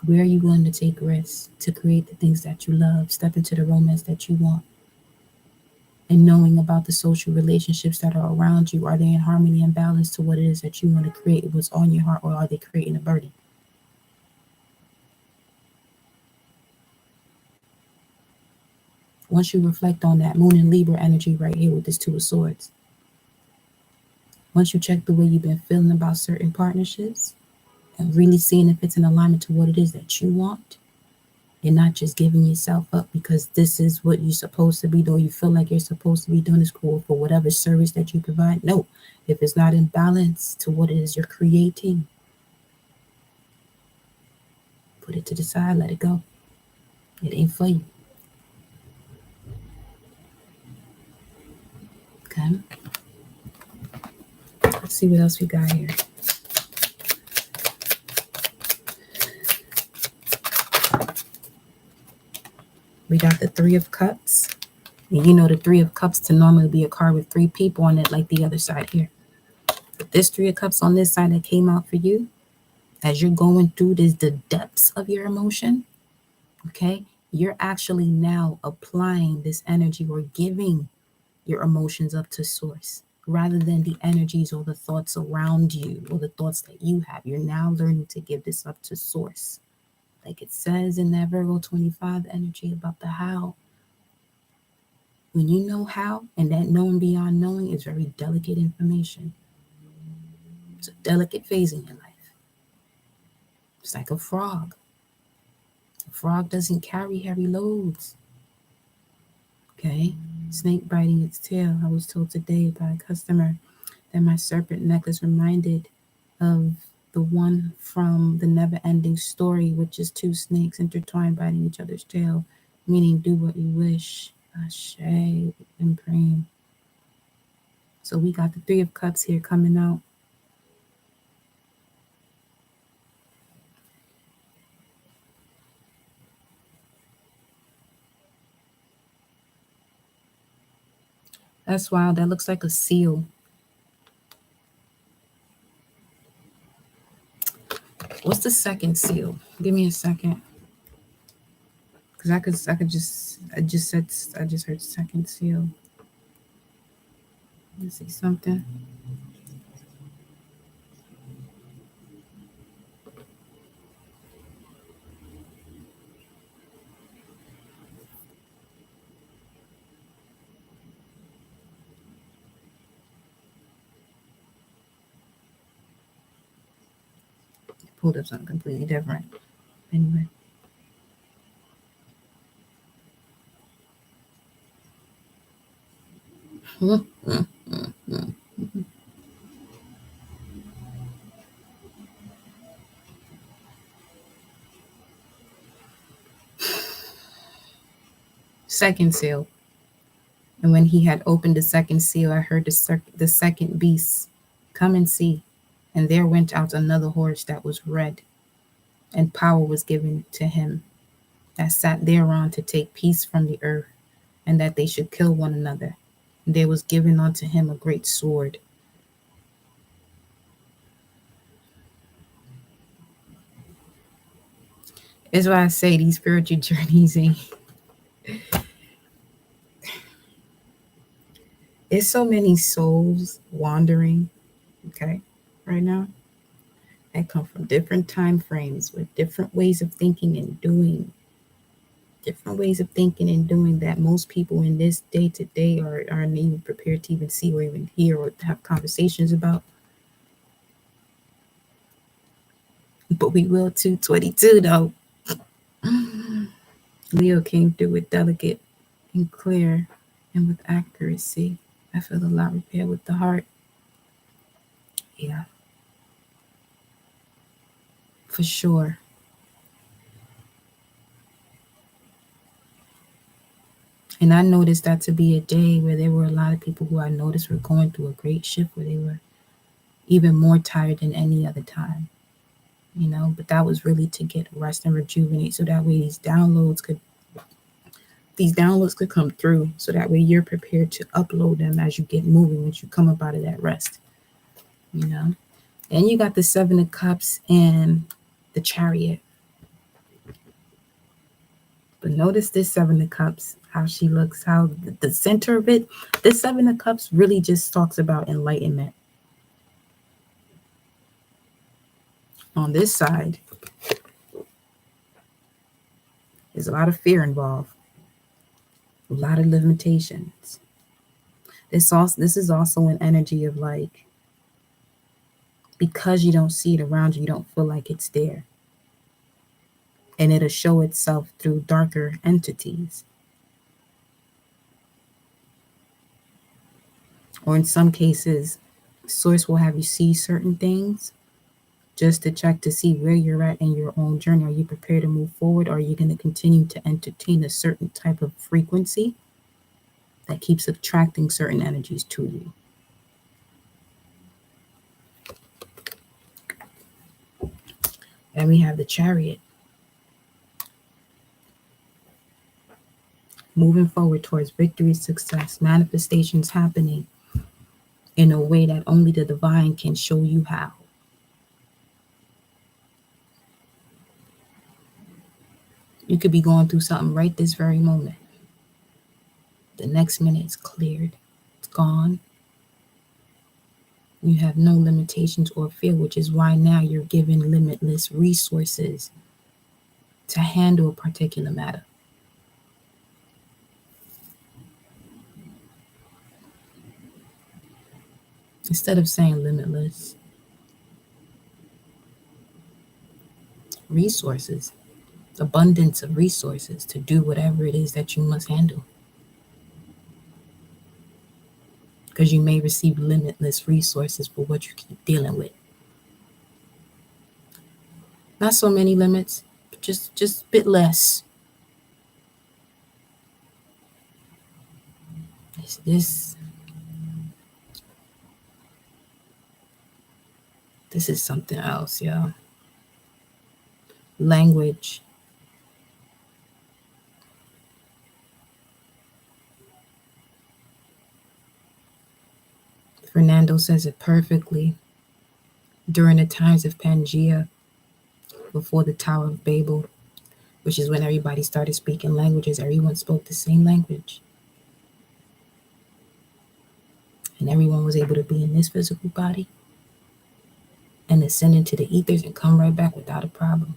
Where are you willing to take risks to create the things that you love, step into the romance that you want? And knowing about the social relationships that are around you, are they in harmony and balance to what it is that you want to create, what's on your heart, or are they creating a burden? Once you reflect on that moon and Libra energy right here with this Two of Swords, once you check the way you've been feeling about certain partnerships and really seeing if it's in alignment to what it is that you want, and not just giving yourself up because this is what you're supposed to be doing, you feel like you're supposed to be doing this cool for whatever service that you provide. No, if it's not in balance to what it is you're creating, put it to the side, let it go. It ain't for you. Okay. Let's see what else we got here. We got the Three of Cups. And you know the Three of Cups to normally be a card with three people on it, like the other side here. But this Three of Cups on this side that came out for you, as you're going through this, the depths of your emotion, okay, you're actually now applying this energy or giving your emotions up to source rather than the energies or the thoughts around you or the thoughts that you have. You're now learning to give this up to source. Like it says in that Virgo 25 energy about the how. When you know how, and that knowing beyond knowing is very delicate information. It's a delicate phase in your life. It's like a frog. A frog doesn't carry heavy loads. Okay? Snake biting its tail. I was told today by a customer that my serpent necklace reminded of the one from the Never Ending Story, which is two snakes intertwined biting each other's tail, meaning do what you wish. Ashe and praying. So we got the Three of Cups here coming out. That's wild. That looks like a seal. What's the second seal? Give me a second. Cause I just heard second seal. Let's see something. Pulled up something completely different. Anyway. Second seal. And when he had opened the second seal, I heard the second beast, come and see. And there went out another horse that was red, and power was given to him that sat thereon to take peace from the earth, and that they should kill one another. And there was given unto him a great sword. That's why I say these spiritual journeys ain't. There's so many souls wandering, okay, right now, that come from different time frames with different ways of thinking and doing. Different ways of thinking and doing that most people in this day to day aren't even prepared to even see or even hear or have conversations about. But we will 222 though. Leo came through with delicate and clear and with accuracy. I feel a lot repaired with the heart. Yeah. for sure. And I noticed that to be a day where there were a lot of people who I noticed were going through a great shift where they were even more tired than any other time, but that was really to get rest and rejuvenate so that way these downloads could come through so that way you're prepared to upload them as you get moving once you come up out of that rest, you know. And you got the Seven of Cups and the Chariot. But notice this Seven of Cups, how she looks, how the center of it, this Seven of Cups really just talks about enlightenment. On this side, there's a lot of fear involved, a lot of limitations. This is also an energy of like, because you don't see it around you, you don't feel like it's there. And it'll show itself through darker entities. Or in some cases, Source will have you see certain things just to check to see where you're at in your own journey. Are you prepared to move forward? Or are you going to continue to entertain a certain type of frequency that keeps attracting certain energies to you? And we have the Chariot. Moving forward towards victory, success, manifestations happening in a way that only the divine can show you how. You could be going through something right this very moment. The next minute it's cleared, it's gone. You have no limitations or fear, which is why now you're given limitless resources to handle a particular matter. Instead of saying limitless resources, abundance of resources to do whatever it is that you must handle. Because you may receive limitless resources for what you keep dealing with. Not so many limits, but just a bit less. This is something else, y'all. Language. Fernando says it perfectly. During the times of Pangea, before the Tower of Babel, which is when everybody started speaking languages, everyone spoke the same language. And everyone was able to be in this physical body and ascend into the ethers and come right back without a problem.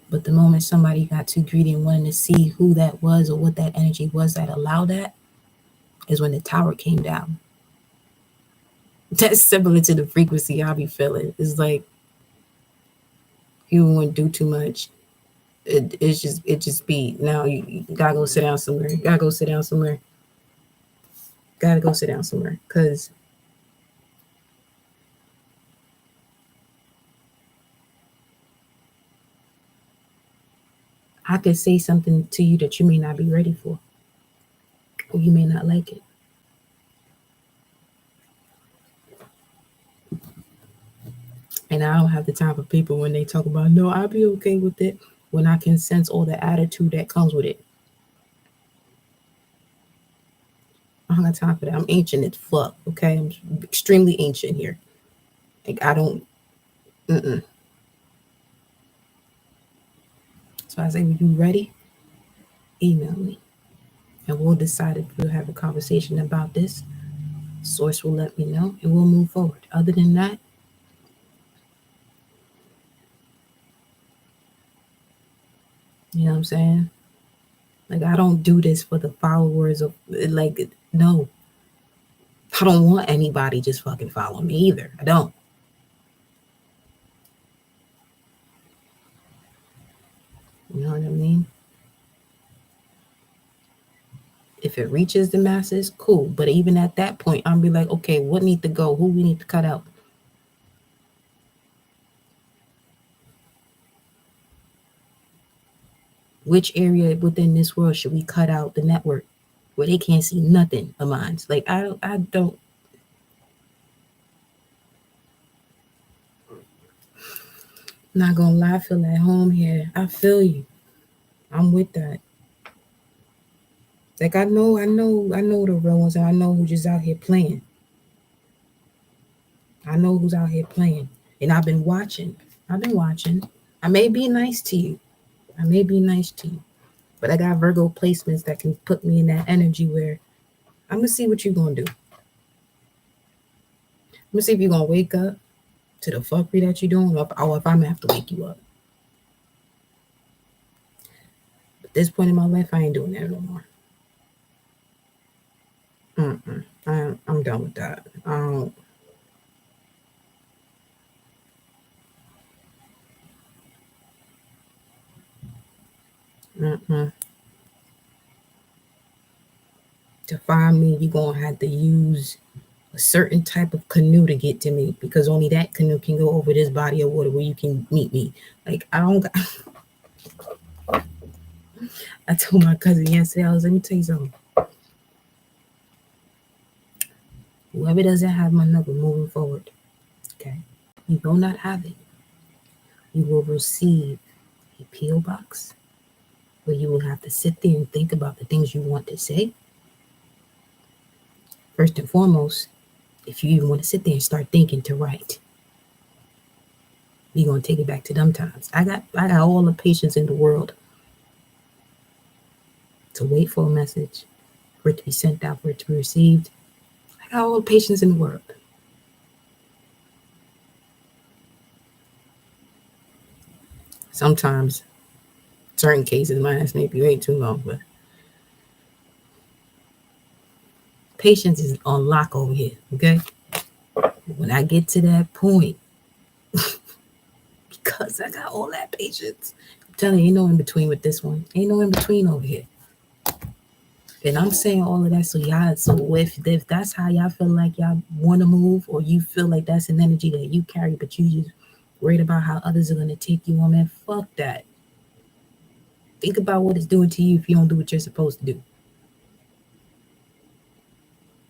But the moment somebody got too greedy and wanted to see who that was or what that energy was that allowed that, is when the tower came down. That's similar to the frequency I'll be feeling. It's like you wouldn't do too much. It just be now you gotta go sit down somewhere. Gotta go sit down somewhere. Gotta go sit down somewhere. Cause I could say something to you that you may not be ready for. Or you may not like it. And I don't have the time for people when they talk about, no, I'll be okay with it, when I can sense all the attitude that comes with it. I don't have time for that. I'm ancient as fuck, okay? I'm extremely ancient here. Like, I don't, So I say, when you ready, email me. And we'll decide if we'll have a conversation about this. Source will let me know, and we'll move forward. Other than that, you know what I'm saying? Like, I don't do this for the followers of, like, no. I don't want anybody just fucking follow me either. I don't. You know what I mean? If it reaches the masses, cool. But even at that point, I'm be like, okay, what need to go? Who we need to cut out? Which area within this world should we cut out the network where they can't see nothing of mine? Like I don't. Not gonna lie, I feel at home here. I feel you. I'm with that. Like I know the real ones, and I know who's just out here playing. I know who's out here playing, and I've been watching. I've been watching. I may be nice to you. I may be nice to you, but I got Virgo placements that can put me in that energy where I'm gonna see what you're gonna do. I'm gonna see if you're gonna wake up to the fuckery that you're doing, or if I'm gonna have to wake you up. At this point in my life, I ain't doing that no more. I'm done with that. Mm-mm. To find me, you're gonna have to use a certain type of canoe to get to me because only that canoe can go over this body of water where you can meet me. Like I don't. I told my cousin yesterday, let me tell you something. Whoever doesn't have my number moving forward, okay, you will not have it. You will receive a PO box where you will have to sit there and think about the things you want to say. First and foremost, if you even want to sit there and start thinking to write, you're gonna take it back to them times. I got all the patience in the world to wait for a message, for it to be sent out, for it to be received. I got all the patience in the world. Sometimes, certain cases, mine has maybe way too long, but patience is on lock over here. Okay, when I get to that point, because I got all that patience, I'm telling you, ain't no in between with this one. Ain't no in between over here. And I'm saying all of that so y'all, so if that's how y'all feel like y'all want to move, or you feel like that's an energy that you carry, but you just worried about how others are gonna take you on, man, fuck that. Think about what it's doing to you if you don't do what you're supposed to do.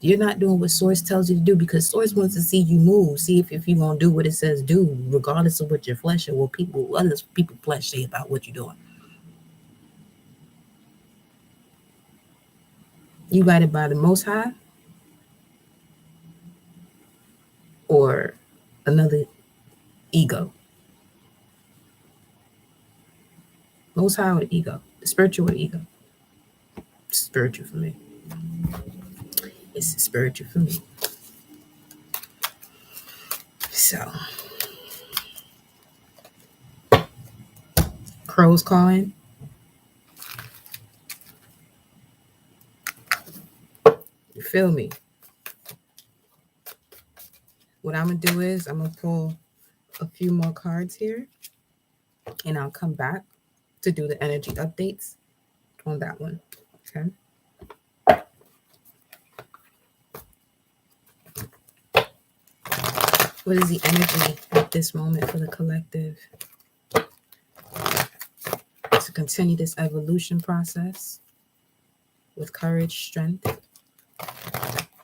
You're not doing what Source tells you to do because Source wants to see you move, see if you're gonna do what it says do, regardless of what your flesh or what people flesh say about what you're doing. You guided by the Most High or another ego. Most High or the ego, the spiritual or the ego. Spiritual for me. It's spiritual for me. So, crows calling. You feel me? What I'm gonna do is I'm gonna pull a few more cards here, and I'll come back to do the energy updates on that one. Okay. What is the energy at this moment for the collective to continue this evolution process with courage, strength,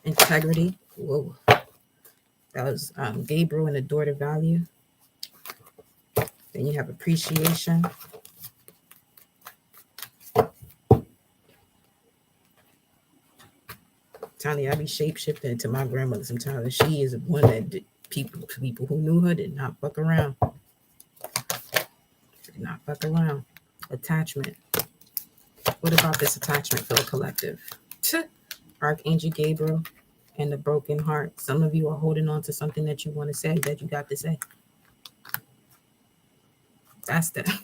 integrity? Whoa. That was Gabriel and the door to value. Then you have appreciation. Tony, I be shape shifting to my grandmother sometimes. She is one that people who knew her did not fuck around. Did not fuck around. Attachment. What about this attachment for the collective? Archangel Gabriel and the broken heart. Some of you are holding on to something that you want to say, that you got to say. That's the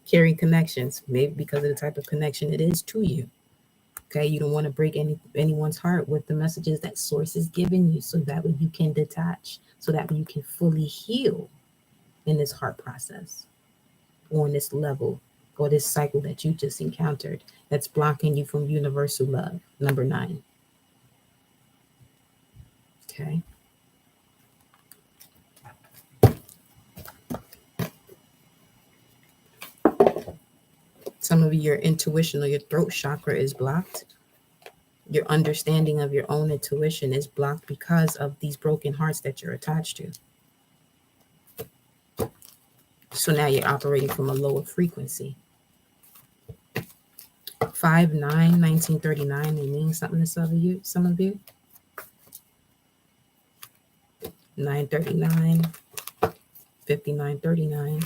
carrying connections, maybe because of the type of connection it is to you. Okay, you don't want to break anyone's heart with the messages that Source is giving you, so that way you can detach, so that way you can fully heal in this heart process, on this level or this cycle that you just encountered that's blocking you from universal love. Number 9. Okay. Some of you, your intuition or your throat chakra is blocked. Your understanding of your own intuition is blocked because of these broken hearts that you're attached to. So now you're operating from a lower frequency. 5/9/1939 may mean something to some of you. 939, 5939,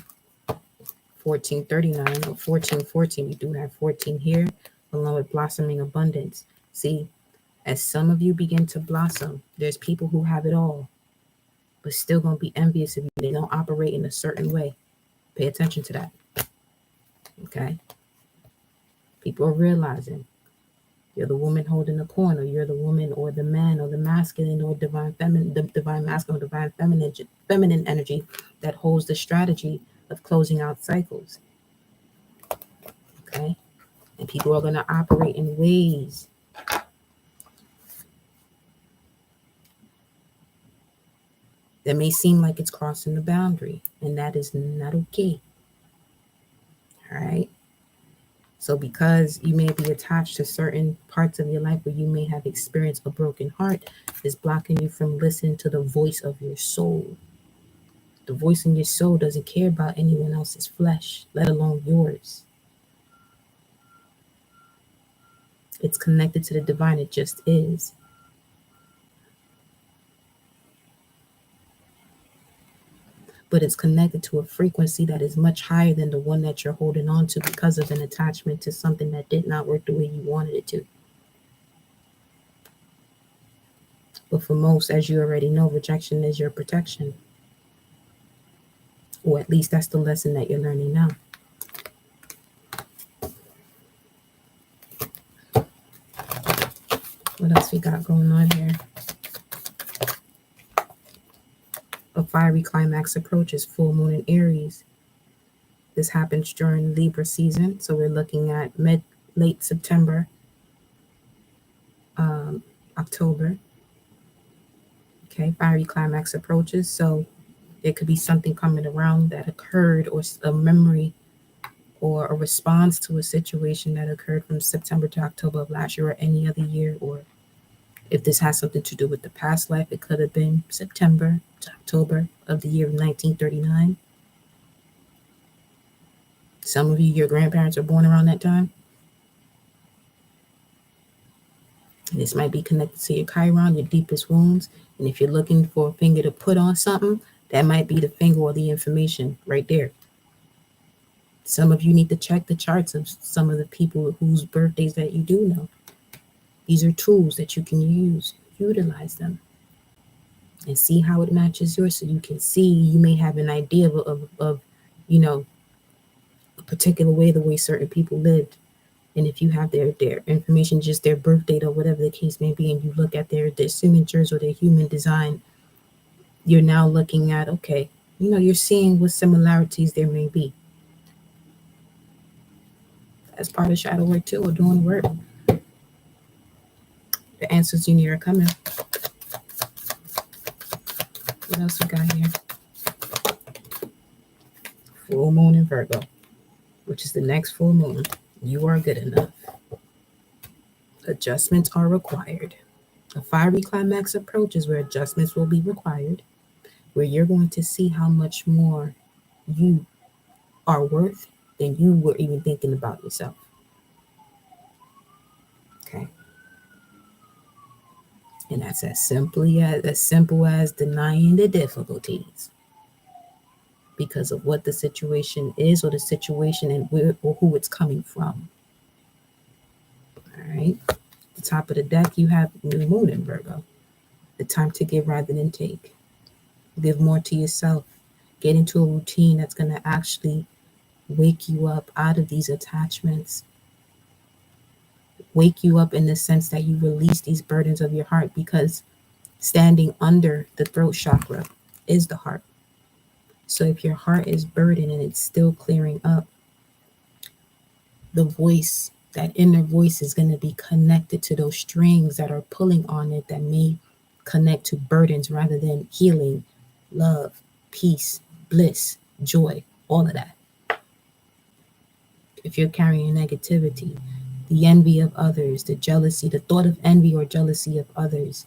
1439, or 1414. We do have 14 here, along with blossoming abundance. See, as some of you begin to blossom, there's people who have it all, but still going to be envious of you. They don't operate in a certain way. Pay attention to that. Okay? People are realizing you're the woman holding the corner. You're the woman or the man or the masculine or divine feminine, the divine masculine or divine feminine energy that holds the strategy of closing out cycles. Okay? And people are going to operate in ways that may seem like it's crossing the boundary, and that is not okay. All right? So because you may be attached to certain parts of your life where you may have experienced a broken heart, is blocking you from listening to the voice of your soul. The voice in your soul doesn't care about anyone else's flesh, let alone yours. It's connected to the divine. It just is. But it's connected to a frequency that is much higher than the one that you're holding on to because of an attachment to something that did not work the way you wanted it to. But for most, as you already know, rejection is your protection. Or at least that's the lesson that you're learning now. What else we got going on here? A fiery climax approaches full moon in Aries. This happens during Libra season. So we're looking at late September, October. Okay, fiery climax approaches. So it could be something coming around that occurred, or a memory or a response to a situation that occurred from September to October of last year or any other year. Or if this has something to do with the past life, it could have been September to October of the year of 1939. Some of you, your grandparents are born around that time. And this might be connected to your Chiron, your deepest wounds. And if you're looking for a finger to put on something, that might be the finger or the information right there. Some of you need to check the charts of some of the people whose birthdays that you do know. These are tools that you can use. Utilize them and see how it matches yours, so you can see, you may have an idea of you know, a particular way, the way certain people lived. And if you have their information, just their birth date or whatever the case may be, and you look at their signatures or their human design, you're now looking at, okay, you know, you're seeing what similarities there may be. As part of shadow work too, or doing work. The answers you need are coming. What else we got here? Full moon in Virgo, which is the next full moon. You are good enough. Adjustments are required. A fiery climax approaches where adjustments will be required, where you're going to see how much more you are worth than you were even thinking about yourself. Okay. And that's as simple as denying the difficulties because of what the situation is, or the situation and where or who it's coming from. All right. At the top of the deck, you have new moon in Virgo. The time to give rather than take. Give more to yourself. Get into a routine that's going to actually wake you up out of these attachments. Wake you up in the sense that you release these burdens of your heart, because standing under the throat chakra is the heart. So if your heart is burdened and it's still clearing up, the voice, that inner voice is going to be connected to those strings that are pulling on it that may connect to burdens rather than healing, love, peace, bliss, joy, all of that. If you're carrying negativity, the envy of others, the jealousy, the thought of envy or jealousy of others,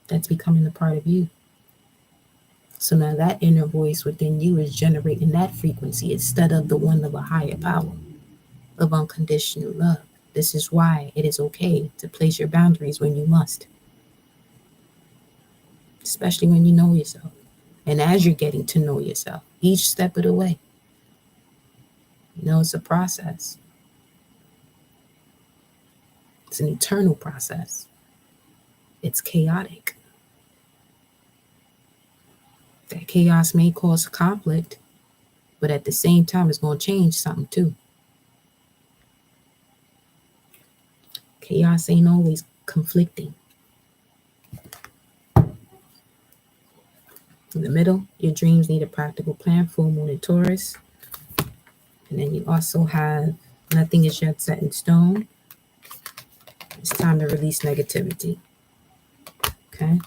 that's becoming a part of you. So now that inner voice within you is generating that frequency instead of the one of a higher power, of unconditional love. This is why it is okay to place your boundaries when you must, especially when you know yourself. And as you're getting to know yourself, each step of the way, it's a process. It's an eternal process. It's chaotic. That chaos may cause conflict, but at the same time, it's going to change something too. Chaos ain't always conflicting. In the middle, your dreams need a practical plan, full moon in Taurus. And then you also have nothing is yet set in stone. It's time to release negativity. Okay?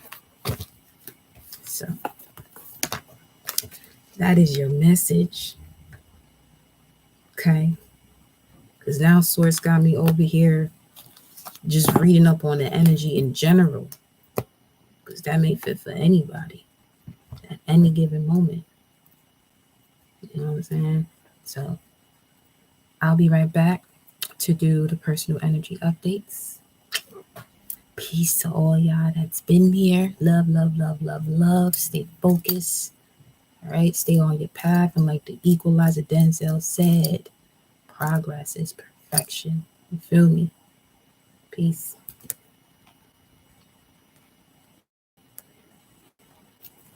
So, that is your message. Okay? Because now Source got me over here just reading up on the energy in general. Because that may fit for anybody at any given moment. You know what I'm saying? So, I'll be right back to do the personal energy updates. Peace to all y'all that's been here. Love, love, love, love, love. Stay focused. All right? Stay on your path. And like the equalizer Denzel said, progress is perfection. You feel me? Peace.